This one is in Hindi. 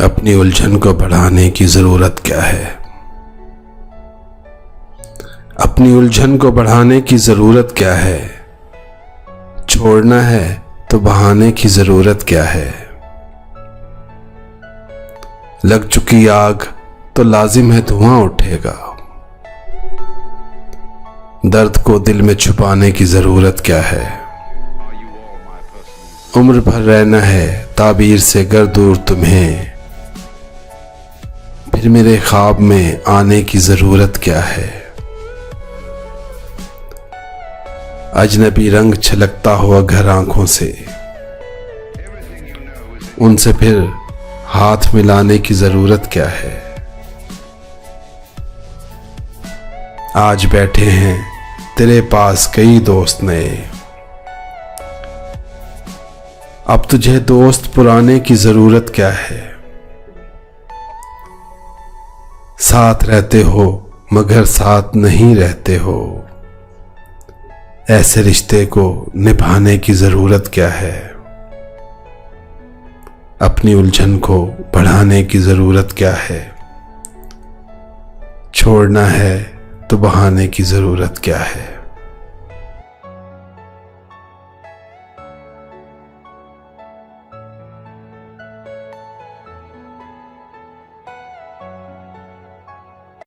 अपनी उलझन को बढ़ाने की ज़रूरत क्या है? अपनी उलझन को बढ़ाने की ज़रूरत क्या है? छोड़ना है तो बहाने की ज़रूरत क्या है? लग चुकी आग तो लाजिम है धुआं उठेगा। दर्द को दिल में छुपाने की ज़रूरत क्या है? उम्र भर रहना है ताबीर से गर दूर तुम्हें, फिर मेरे ख्वाब में आने की ज़रूरत क्या है? अजनबी रंग छलकता हुआ घर आंखों से, उनसे फिर हाथ मिलाने की ज़रूरत क्या है? आज बैठे हैं तेरे पास कई दोस्त नए, अब तुझे दोस्त पुराने की ज़रूरत क्या है? साथ रहते हो मगर साथ नहीं रहते हो, ऐसे रिश्ते को निभाने की ज़रूरत क्या है? अपनी उलझन को बढ़ाने की ज़रूरत क्या है? छोड़ना है तो बहाने की ज़रूरत क्या है?